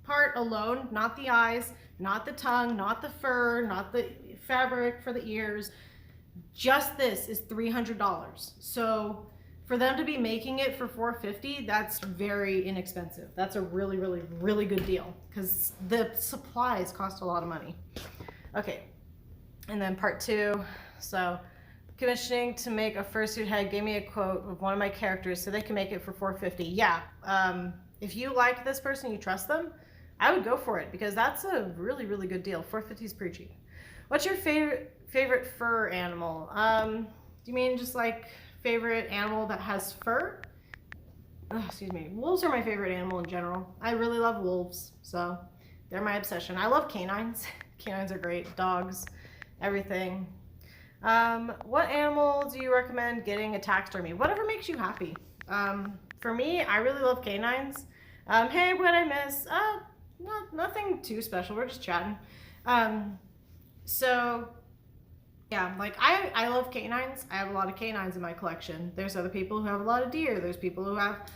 part alone, not the eyes, not the tongue, not the fur, not the fabric for the ears, just this is $300. So for them to be making it for $450, that's very inexpensive. That's a really, really, really good deal because the supplies cost a lot of money. Okay, and then part 2. So commissioning to make a fursuit head, gave me a quote of one of my characters so they can make it for $450. Yeah, if you like this person, you trust them, I would go for it because that's a really, really good deal. $450 is pretty cheap. What's your favorite fur animal? Do you mean just like favorite animal that has fur? Oh, excuse me. Wolves are my favorite animal in general. I really love wolves, so they're my obsession. I love canines. Canines are great. Dogs, everything. What animal do you recommend getting a taxidermy? Whatever makes you happy. For me, I really love canines. Hey, what'd I miss? Nothing too special. We're just chatting. So yeah, like I love canines. I have a lot of canines in my collection. There's other people who have a lot of deer. There's people who have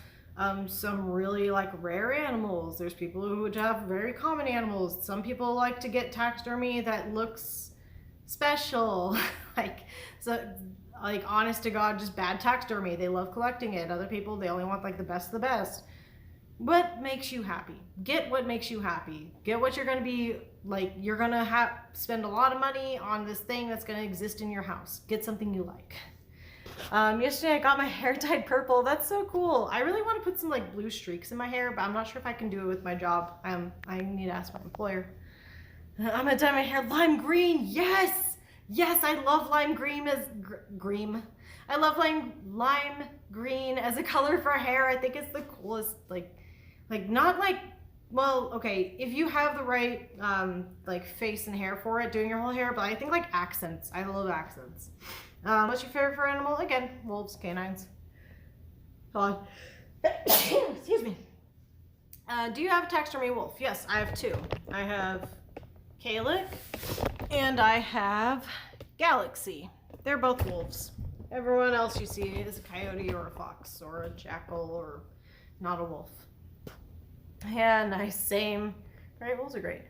some really like rare animals. There's people who would have very common animals. Some people like to get taxidermy that looks special. like honest to God, just bad taxidermy. They love collecting it. Other people, they only want like the best of the best. What makes you happy? Get what makes you happy. Get what you're going to be like. You're going to spend a lot of money on this thing that's going to exist in your house. Get something you like. Yesterday I got my hair dyed purple. That's so cool. I really want to put some like blue streaks in my hair, but I'm not sure if I can do it with my job. I need to ask my employer. I'm going to dye my hair lime green. Yes! Yes, I love lime green as green. I love lime green as a color for hair. I think it's the coolest, like not like, well, okay, if you have the right like face and hair for it, doing your whole hair, but I think like accents. I love accents. What's your favorite fur animal? Again, wolves, canines. Hold on. Excuse me. Do you have a taxidermy wolf? Yes, I have 2. I have Kalik and I have Galaxy. They're both wolves. Everyone else you see is a coyote or a fox or a jackal or not a wolf. Yeah, nice, same. Great, wolves are great.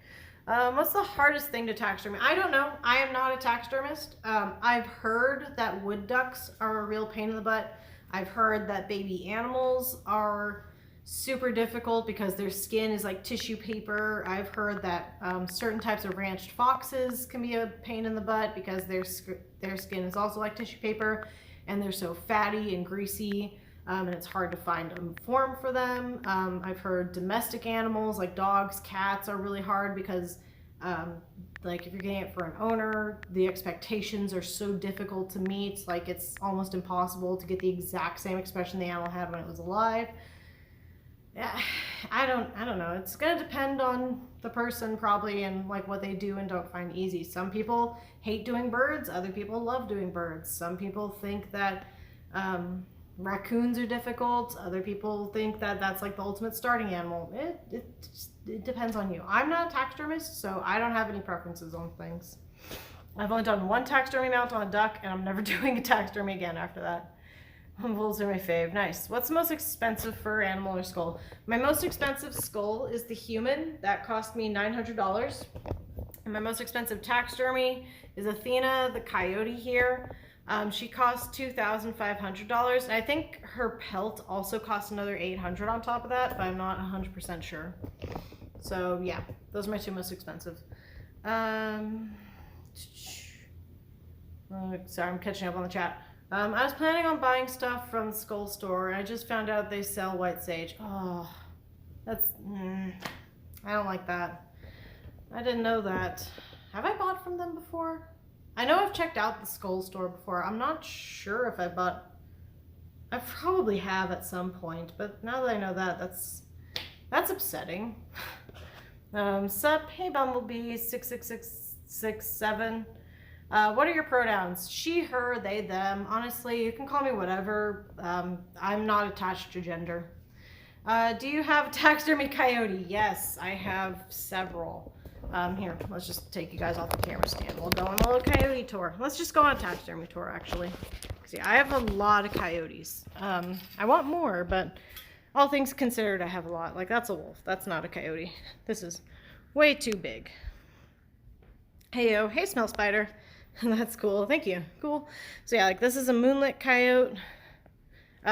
What's the hardest thing to taxidermy? I don't know. I am not a taxidermist. I've heard that wood ducks are a real pain in the butt. I've heard that baby animals are super difficult because their skin is like tissue paper. I've heard that certain types of ranched foxes can be a pain in the butt because their skin is also like tissue paper and they're so fatty and greasy. And it's hard to find a form for them. I've heard domestic animals like dogs, cats are really hard because like if you're getting it for an owner, the expectations are so difficult to meet. Like it's almost impossible to get the exact same expression the animal had when it was alive. Yeah, I don't know. It's gonna depend on the person probably and like what they do and don't find easy. Some people hate doing birds. Other people love doing birds. Some people think that raccoons are difficult. Other people think that that's like the ultimate starting animal. It depends on you. I'm not a taxidermist, so I don't have any preferences on things. I've only done 1 taxidermy mount on a duck, and I'm never doing a taxidermy again after that. Wolves are my fave. Nice. What's the most expensive fur animal or skull? My most expensive skull is the human. That cost me $900. And my most expensive taxidermy is Athena, the coyote here. She cost $2,500, and I think her pelt also cost another $800 on top of that, but I'm not 100% sure. So yeah, those are my 2 most expensive. Sorry, I'm catching up on the chat. I was planning on buying stuff from the Skull store, and I just found out they sell white sage. Oh, that's, I don't like that. I didn't know that. Have I bought from them before? I know I've checked out the Skull store before. I'm not sure if I bought. I probably have at some point, but now that I know that, that's upsetting. Sup, hey Bumblebee 66667. What are your pronouns? She, her, they, them. Honestly, you can call me whatever. I'm not attached to gender. Do you have a taxidermy coyote? Yes, I have several. Here, let's just take you guys off the camera stand. We'll go on a little coyote tour. Let's just go on a taxidermy tour, actually. See, I have a lot of coyotes. I want more, but all things considered, I have a lot. Like, that's a wolf. That's not a coyote. This is way too big. Heyo, hey, Smell Spider. That's cool. Thank you. Cool. So yeah, like this is a moonlit coyote,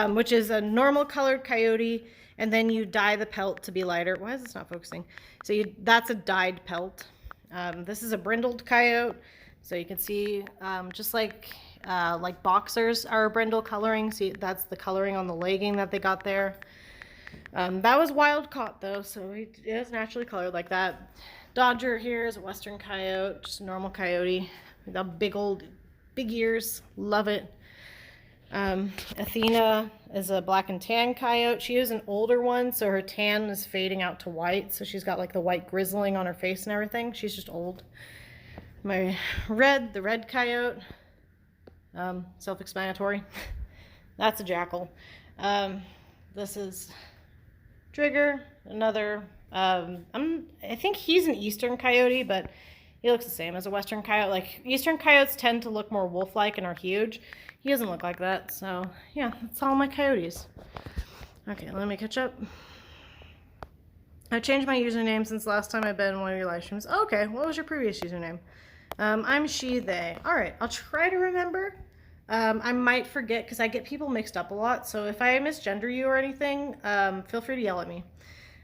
which is a normal colored coyote, and then you dye the pelt to be lighter. Why is this not focusing? So that's a dyed pelt. This is a brindled coyote. So you can see, just like boxers are brindle coloring. See, that's the coloring on the legging that they got there. That was wild caught though, so it is naturally colored like that. Dodger here is a western coyote, just a normal coyote. The big ears, love it. Athena is a black and tan coyote. She is an older one, so her tan is fading out to white. So she's got like the white grizzling on her face and everything. She's just old. The red coyote, self-explanatory. That's a jackal. This is Trigger, another, I think he's an eastern coyote, but he looks the same as a western coyote. Like, eastern coyotes tend to look more wolf-like and are huge. He doesn't look like that, so yeah, that's all my coyotes. Okay, let me catch up. I've changed my username since last time I've been in one of your live streams. Oh, okay, what was your previous username? I'm she, they. All right, I'll try to remember. I might forget because I get people mixed up a lot, so if I misgender you or anything, feel free to yell at me.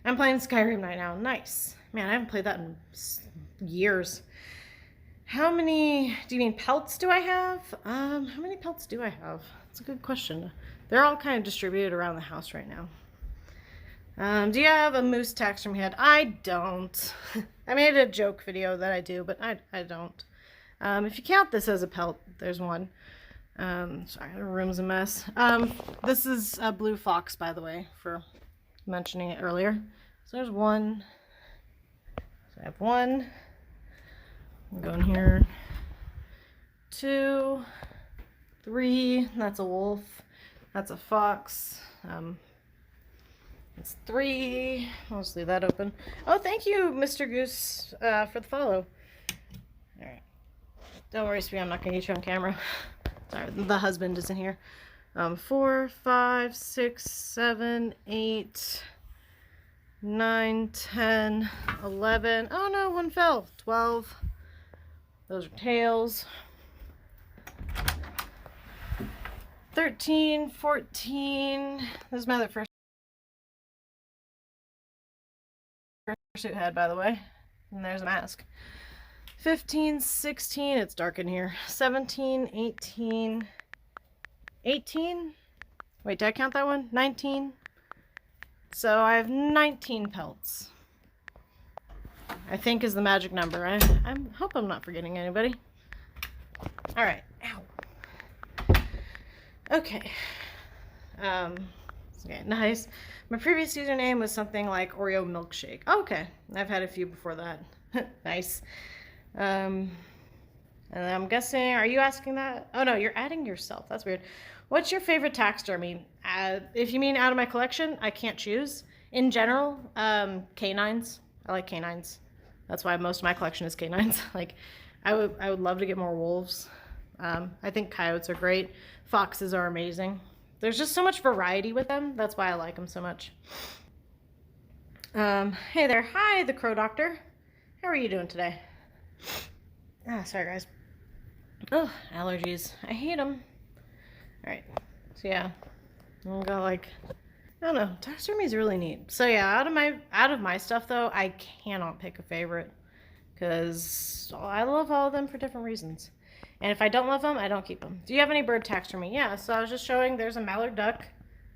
I'm playing Skyrim right now. Nice. Man, I haven't played that in years. How many, do you mean pelts do I have? How many pelts do I have? That's a good question. They're all kind of distributed around the house right now. Do you have a moose tax from head? I don't. I made a joke video that I do, but I don't. If you count this as a pelt, there's one. Sorry, the room's a mess. This is a blue fox, by the way, for mentioning it earlier. So there's one. So I have one. I'm going here. 2, 3. That's a wolf. That's a fox. It's 3. I'll just leave that open. Oh, thank you, Mr. Goose, for the follow. All right. Don't worry, sweetie. I'm not going to get you on camera. Sorry, the husband isn't here. 4, 5, 6, 7, 8, 9, 10, 11. Oh no, one fell. 12. Those are tails. 13, 14. This is my other first suit head, by the way. And there's a mask. 15, 16. It's dark in here. 17, 18. 18? Wait, did I count that one? 19. So I have 19 pelts. I think is the magic number. I hope I'm not forgetting anybody. All right. Ow. Okay. Okay, nice. My previous username was something like Oreo Milkshake. Oh, okay. I've had a few before that. Nice. And I'm guessing, are you asking that? Oh no, you're adding yourself. That's weird. What's your favorite taxidermy? If you mean out of my collection, I can't choose. In general, canines. I like canines. That's why most of my collection is canines. Like, I would love to get more wolves. I think coyotes are great. Foxes are amazing. There's just so much variety with them. That's why I like them so much. Hey there. Hi, the Crow Doctor. How are you doing today? Sorry, guys. Oh, allergies. I hate them. All right. So, yeah. I'll go like... I don't know. Taxidermy is really neat. So yeah, out of my stuff though, I cannot pick a favorite because I love all of them for different reasons. And if I don't love them, I don't keep them. Do you have any bird taxidermy? Yeah. So I was just showing. There's a mallard duck.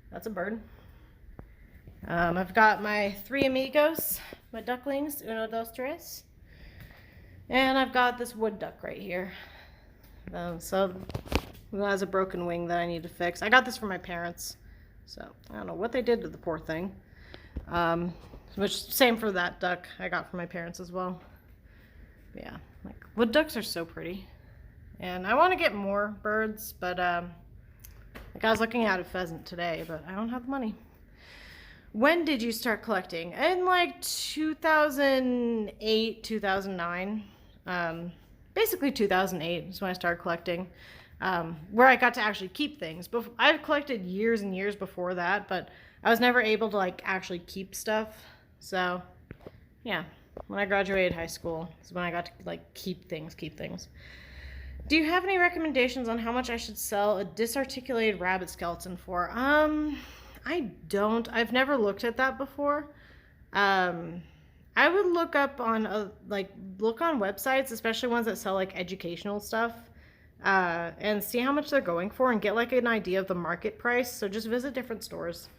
That's a bird. I've got my 3 amigos, my ducklings, uno, dos, tres, and I've got this wood duck right here. So it has a broken wing that I need to fix. I got this from my parents. So, I don't know what they did to the poor thing. Which, same for that duck I got from my parents as well. But yeah, like, wood ducks are so pretty. And I want to get more birds, but, like, I was looking at a pheasant today, but I don't have the money. When did you start collecting? In, like, 2008, 2009. Basically 2008 is when I started collecting. Where I got to actually keep things. I've collected years and years before that, but I was never able to like actually keep stuff. So yeah, when I graduated high school is when I got to like keep things. Do you have any recommendations on how much I should sell a disarticulated rabbit skeleton for? I don't. I've never looked at that before. I would look up on look on websites, especially ones that sell like educational stuff, and see how much they're going for and get like an idea of the market price. So just visit different stores.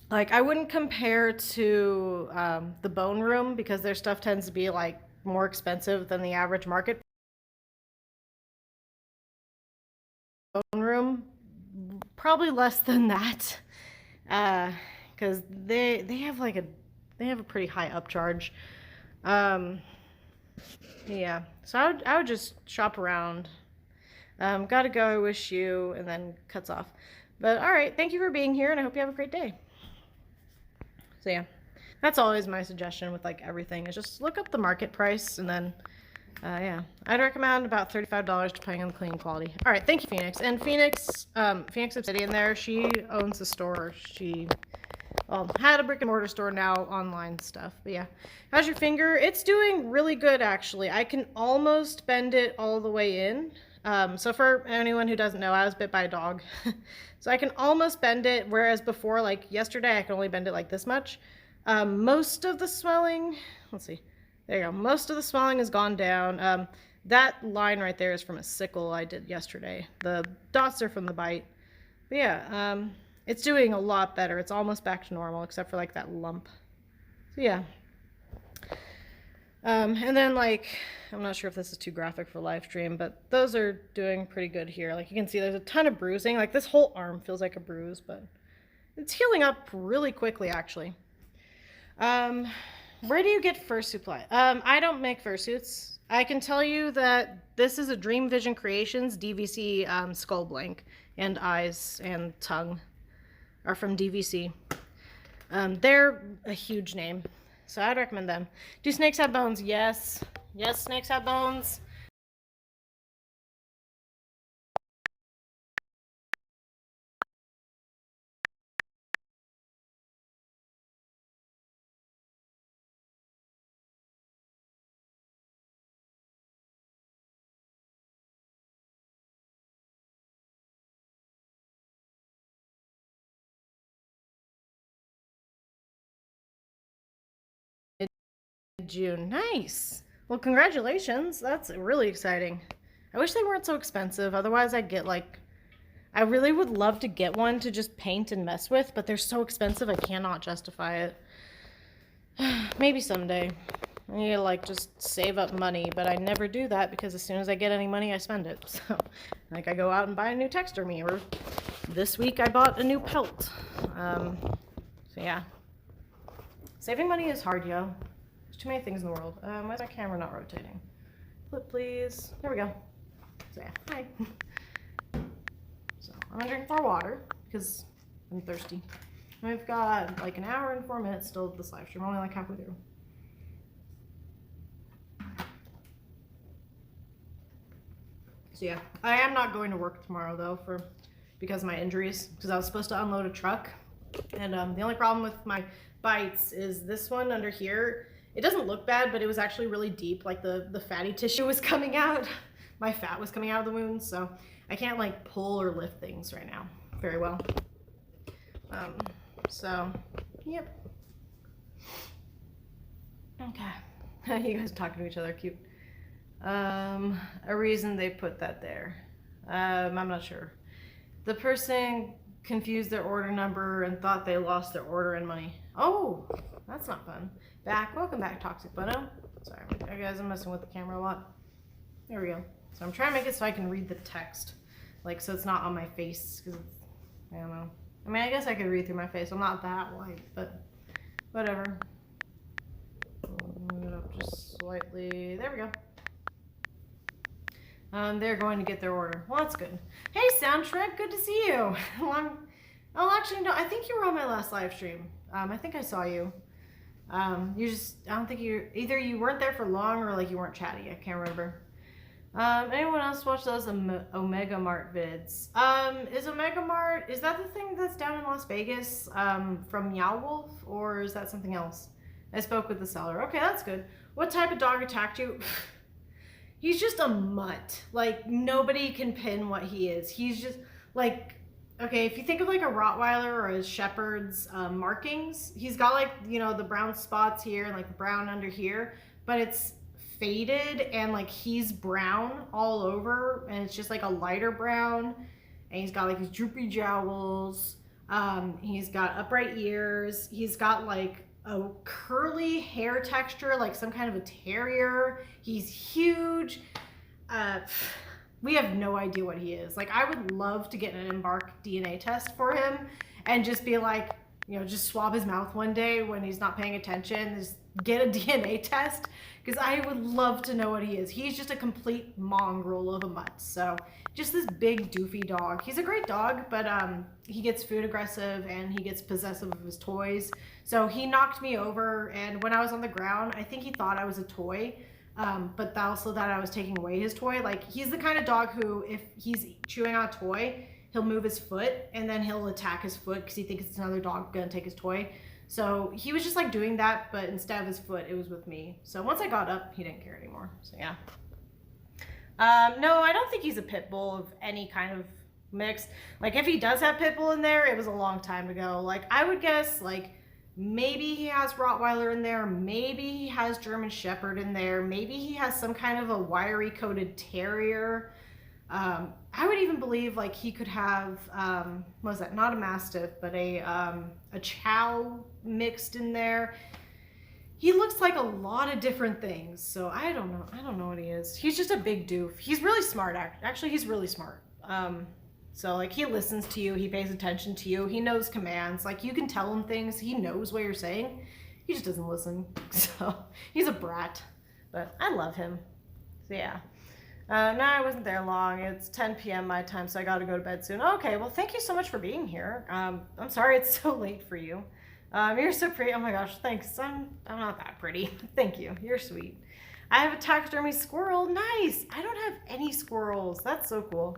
Like I wouldn't compare to the Bone Room because their stuff tends to be like more expensive than the average market. Bone Room, probably less than that, because they have like they have a pretty high upcharge. Yeah, so I would just shop around. Gotta go. I wish you, and then cuts off. But all right, thank you for being here, and I hope you have a great day. So yeah, that's always my suggestion with like everything is just look up the market price and then yeah, I'd recommend about $35 depending on the cleaning quality. All right, thank you, Phoenix. And Phoenix Obsidian there, she owns the store. She had a brick and mortar store, now online stuff. But yeah, how's your finger? It's doing really good actually. I can almost bend it all the way in. So for anyone who doesn't know, I was bit by a dog. So I can almost bend it, whereas before, like yesterday, I could only bend it like this much. Most of the swelling, let's see, there you go. Most of the swelling has gone down. That line right there is from a sickle I did yesterday. The dots are from the bite. But yeah, it's doing a lot better. It's almost back to normal, except for like that lump. So yeah. And then like, I'm not sure if this is too graphic for live stream, but those are doing pretty good here. Like you can see there's a ton of bruising. Like this whole arm feels like a bruise, but it's healing up really quickly actually. Where do you get fursuit supply? I don't make fursuits. I can tell you that this is a Dream Vision Creations DVC skull blank, and eyes and tongue are from DVC. They're a huge name, so I'd recommend them. Do snakes have bones? Yes. Yes, snakes have bones. June. Nice. Well, congratulations. That's really exciting. I wish they weren't so expensive. Otherwise, I'd get like, I really would love to get one to just paint and mess with, but they're so expensive I cannot justify it. Maybe someday. I need to like just save up money, but I never do that because as soon as I get any money, I spend it. So, like I go out and buy a new taxidermy, or this week I bought a new pelt. So yeah. Saving money is hard, yo. There's too many things in the world. Why is my camera not rotating? Flip, please. There we go. So yeah, hi. So I'm gonna drink more water because I'm thirsty. I've got like an hour and 4 minutes still of this live stream. I'm only like halfway through. So yeah, I am not going to work tomorrow though because of my injuries, because I was supposed to unload a truck, and the only problem with my bites is this one under here. It doesn't look bad, but it was actually really deep. Like the fatty tissue was coming out. My fat was coming out of the wound, so I can't like pull or lift things right now very well. So, yep. Okay. You guys are talking to each other, cute. A reason they put that there. I'm not sure. The person confused their order number and thought they lost their order and money. Oh, that's not fun. Welcome back, Toxic Bono. Sorry, guys, I'm messing with the camera a lot. There we go. So I'm trying to make it so I can read the text, like so it's not on my face, because I don't know. I mean, I guess I could read through my face. I'm not that white, but whatever. Move it up just slightly. There we go. They're going to get their order. Well, that's good. Hey, Soundtrek, good to see you. Oh, actually, no, I think you were on my last live stream. I think I saw you. I don't think either you weren't there for long or like you weren't chatty. I can't remember. Anyone else watch those Omega Mart vids? Is Omega Mart, is that the thing that's down in Las Vegas, from Meow Wolf, or is that something else? I spoke with the seller. Okay, that's good. What type of dog attacked you? He's just a mutt. Like, nobody can pin what he is. He's just, like, okay, if you think of like a Rottweiler or a Shepherd's markings, he's got like, you know, the brown spots here and like the brown under here, but it's faded and like he's brown all over and it's just like a lighter brown, and he's got like his droopy jowls. He's got upright ears. He's got like a curly hair texture, like some kind of a terrier. He's huge. We have no idea what he is. Like, I would love to get an Embark DNA test for him and just be like, you know, just swab his mouth one day when he's not paying attention, just get a DNA test, because I would love to know what he is. He's just a complete mongrel of a mutt. So just this big doofy dog. He's a great dog, but he gets food aggressive and he gets possessive of his toys. So he knocked me over, and when I was on the ground, I think he thought I was a toy. But also that I was taking away his toy. Like, he's the kind of dog who, if he's chewing on a toy, he'll move his foot and then he'll attack his foot because he thinks it's another dog gonna take his toy. So he was just like doing that, but instead of his foot, it was with me. So once I got up, he didn't care anymore. So yeah. No, I don't think he's a pit bull of any kind of mix. Like, if he does have pit bull in there, it was a long time ago. Like, I would guess, like, maybe he has Rottweiler in there, maybe he has German Shepherd in there, maybe he has some kind of a wiry coated terrier. I would even believe like he could have, what was that, not a Mastiff, but a Chow mixed in there. He looks like a lot of different things, so I don't know what he is. He's just a big doof. He's really smart, actually he's really smart. So like, he listens to you, he pays attention to you, he knows commands. Like, you can tell him things, he knows what you're saying. He just doesn't listen. So he's a brat, but I love him. So yeah. No, I wasn't there long. It's 10 p.m. my time, so I got to go to bed soon. Okay, well, thank you so much for being here. I'm sorry it's so late for you. You're so pretty. Oh my gosh, thanks. I'm not that pretty. Thank you. You're sweet. I have a taxidermy squirrel. Nice. I don't have any squirrels. That's so cool.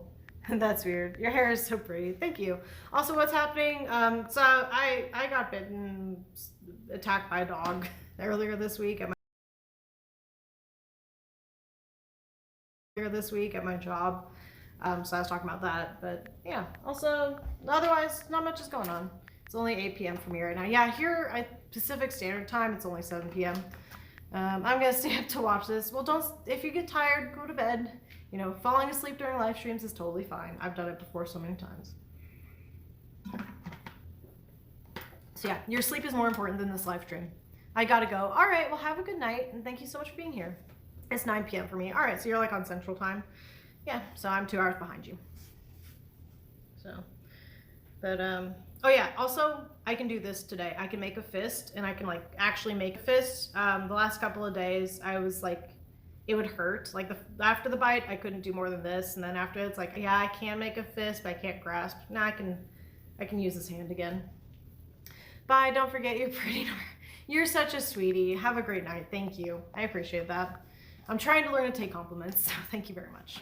That's weird. Your hair is so pretty. Thank you. Also, what's happening? So I got bitten, attacked by a dog earlier this week at my job. So I was talking about that, but yeah. Also, otherwise, not much is going on. It's only 8 p.m. for me right now. Yeah, here at Pacific Standard Time, it's only 7 p.m. I'm gonna stay up to watch this. Well, if you get tired, go to bed. You know, falling asleep during live streams is totally fine. I've done it before so many times. So yeah, your sleep is more important than this live stream. I gotta go. All right, well, have a good night, and thank you so much for being here. It's 9 p.m. for me. All right, so you're like on Central Time. Yeah, so I'm 2 hours behind you. So, but, oh yeah, also, I can do this today. I can make a fist, and I can like actually make a fist. The last couple of days, I was like, it would hurt. Like, after the bite, I couldn't do more than this, and then after, it's like, yeah, I can make a fist, but I can't grasp. Now I can use this hand again. Bye, don't forget you're pretty. You're such a sweetie. Have a great night. Thank you. I appreciate that. I'm trying to learn to take compliments, so thank you very much.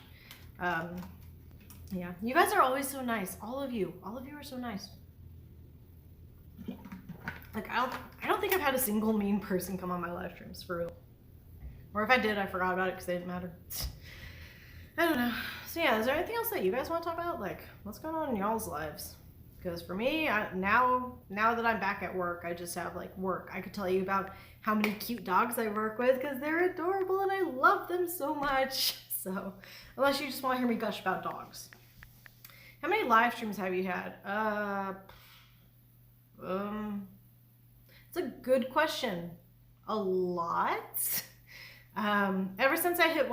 Yeah, you guys are always so nice. All of you are so nice. Like, I don't think I've had a single mean person come on my live streams, for real. Or if I did, I forgot about it because they didn't matter. I don't know. So yeah, is there anything else that you guys want to talk about? Like, what's going on in y'all's lives? Because for me, now that I'm back at work, I just have like work. I could tell you about how many cute dogs I work with because they're adorable and I love them so much. So, unless you just want to hear me gush about dogs. How many live streams have you had? It's a good question. A lot. Ever since I hit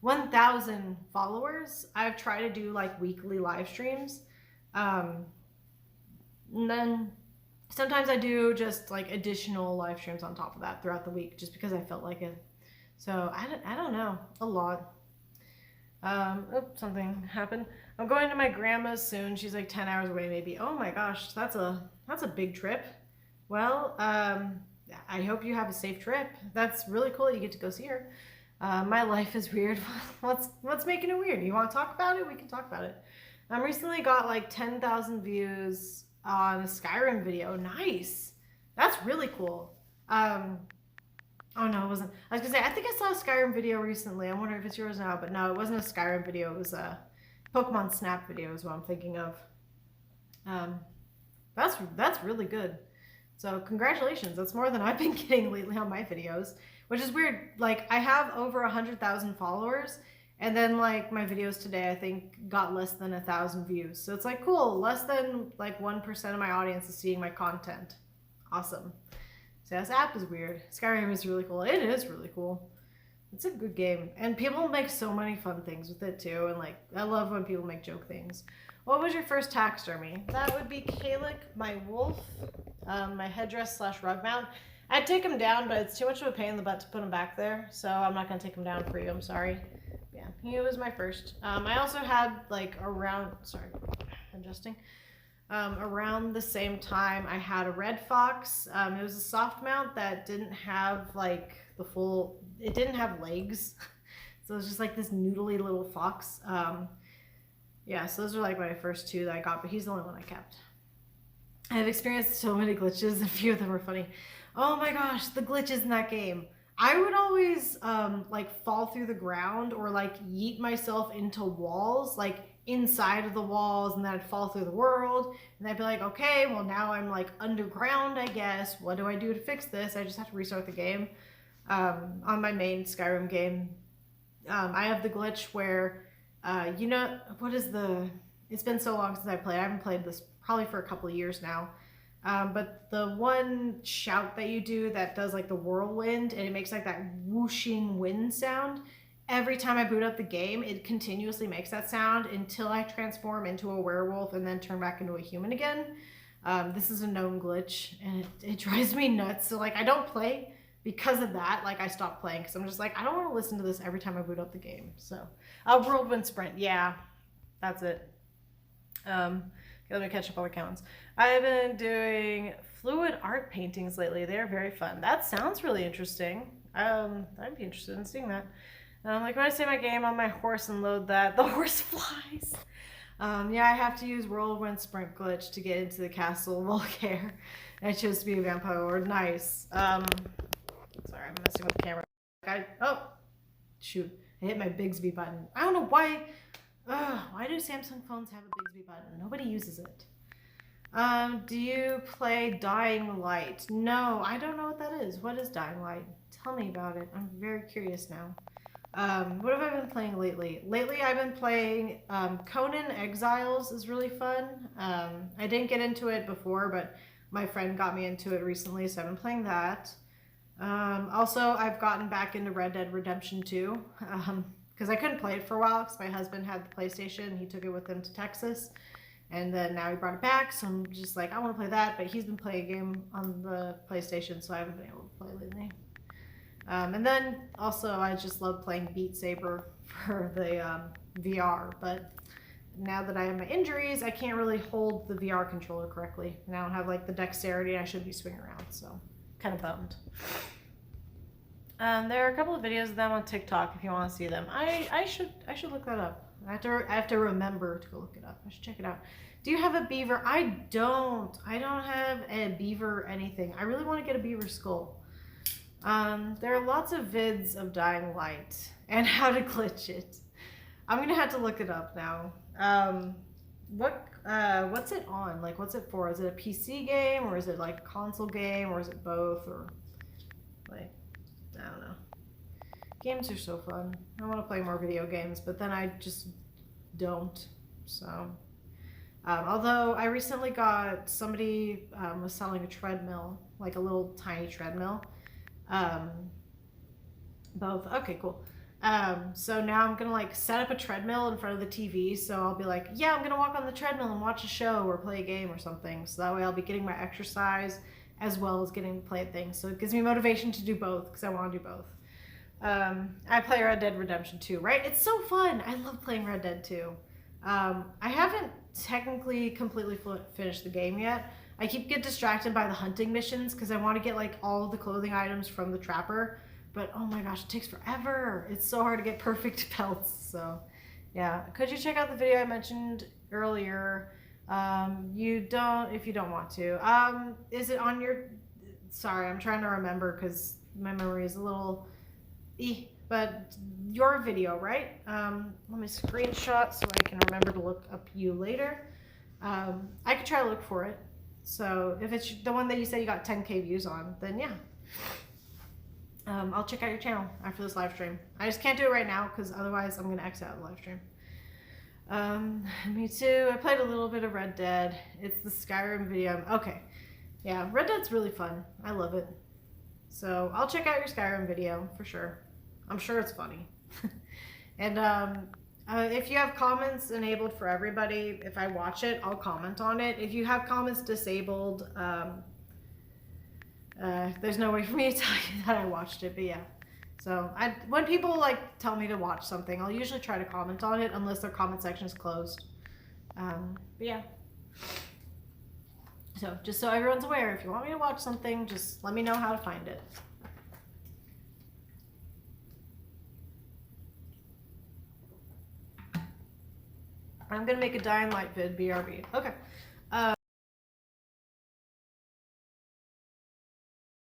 1,000 followers, I've tried to do like weekly live streams. And then sometimes I do just like additional live streams on top of that throughout the week just because I felt like it. So I don't know, a lot. Oops, something happened. I'm going to my grandma's soon. She's like 10 hours away maybe. Oh my gosh, that's a big trip. Well, I hope you have a safe trip. That's really cool. You get to go see her. My life is weird. What's making it weird? You want to talk about it? We can talk about it. I recently got like 10,000 views on a Skyrim video. Nice. That's really cool. Oh no, it wasn't. I was gonna say, I think I saw a Skyrim video recently. I wonder if it's yours now, but no, it wasn't a Skyrim video. It was a Pokemon Snap video is what I'm thinking of. Um, that's really good. So congratulations. That's more than I've been getting lately on my videos, which is weird. Like I have over 100,000 followers, and then like my videos today, I think got less than 1,000 views. So it's like cool. Less than like 1% of my audience is seeing my content. Awesome. So this app is weird. Skyrim is really cool. It is really cool. It's a good game, and people make so many fun things with it too. And like, I love when people make joke things. What was your first taxidermy? That would be Kalik, my wolf, my headdress / rug mount. I'd take him down, but it's too much of a pain in the butt to put him back there, so I'm not gonna take him down for you. I'm sorry. Yeah, he was my first. I also had like around. Sorry, adjusting. Around the same time, I had a red fox. It was a soft mount that didn't have like the full. It didn't have legs, so it was just like this noodly little fox. Yeah, so those are like my first two that I got, but he's the only one I kept. I've experienced so many glitches. A few of them are funny. Oh my gosh, the glitches in that game. I would always like fall through the ground or like yeet myself into walls, like inside of the walls, and then I'd fall through the world, and I'd be like, okay, well now I'm like underground, I guess. What do I do to fix this? I just have to restart the game. On my main Skyrim game, I have the glitch where, you know, what is the, it's been so long since I played. I haven't played this probably for a couple of years now. But the one shout that you do that does like the whirlwind, and it makes like that whooshing wind sound. Every time I boot up the game, it continuously makes that sound until I transform into a werewolf and then turn back into a human again. This is a known glitch, and it drives me nuts. So like I don't play because of that. Like I stopped playing because I'm just like, I don't want to listen to this every time I boot up the game. So whirlwind sprint, yeah, that's it. Let me catch up on the counts. I've been doing fluid art paintings lately. They're very fun. That sounds really interesting. I'd be interested in seeing that. Like when I say my game on my horse and load that, the horse flies. Yeah, I have to use whirlwind sprint glitch to get into the castle Volcair. I chose to be a vampire lord. Nice. Sorry, I'm messing with the camera. Oh, shoot. I hit my Bigsby button. I don't know why. Why do Samsung phones have a Bigsby button? Nobody uses it. Do you play Dying Light? No, I don't know what that is. What is Dying Light? Tell me about it. I'm very curious now. What have I been playing lately? Lately I've been playing Conan Exiles is really fun. I didn't get into it before, but my friend got me into it recently, so I've been playing that. Also, I've gotten back into Red Dead Redemption 2. Because I couldn't play it for a while because my husband had the PlayStation and he took it with him to Texas, and then now he brought it back, so I'm just like, I want to play that, but he's been playing a game on the PlayStation, so I haven't been able to play lately. And then also I just love playing Beat Saber for the VR, but now that I have my injuries, I can't really hold the VR controller correctly, and I don't have like the dexterity I should be swinging around, so kind of bummed. There are a couple of videos of them on TikTok if you want to see them. I should look that up. I have to remember to go look it up. I should check it out. Do you have a beaver? I don't have a beaver anything. I really want to get a beaver skull. There are lots of vids of Dying Light and how to glitch it. I'm gonna have to look it up now. What's it on? Like, what's it for? Is it a PC game, or is it like a console game, or is it both, or like, I don't know. Games are so fun. I want to play more video games, but then I just don't. So, although I recently got somebody was selling a treadmill, like a little tiny treadmill. Both. Okay, cool. So now I'm gonna like set up a treadmill in front of the TV. So I'll be like, yeah, I'm gonna walk on the treadmill and watch a show or play a game or something. So that way I'll be getting my exercise as well as getting to play things. So it gives me motivation to do both because I want to do both. I play Red Dead Redemption 2, right? It's so fun. I love playing Red Dead 2. I haven't technically completely finished the game yet. I get distracted by the hunting missions because I want to get like all of the clothing items from the trapper. But oh my gosh, it takes forever. It's so hard to get perfect pelts. So yeah, could you check out the video I mentioned earlier? You don't if you don't want to. Is it on your? Sorry, I'm trying to remember because my memory is a little. But your video, right? Let me screenshot so I can remember to look up you later. I could try to look for it. So if it's the one that you say you got 10K views on, then yeah. I'll check out your channel after this live stream. I just can't do it right now because otherwise I'm gonna exit out the live stream. Me too. I played a little bit of Red Dead. It's the Skyrim video. Okay. Yeah, Red Dead's really fun. I love it. So I'll check out your Skyrim video for sure. I'm sure it's funny. And if you have comments enabled for everybody, if I watch it, I'll comment on it. If you have comments disabled, there's no way for me to tell you that I watched it, but yeah. So when people like tell me to watch something, I'll usually try to comment on it unless their comment section is closed. But yeah. So just so everyone's aware, if you want me to watch something, just let me know how to find it. I'm gonna make a Dying Light vid, BRB. Okay.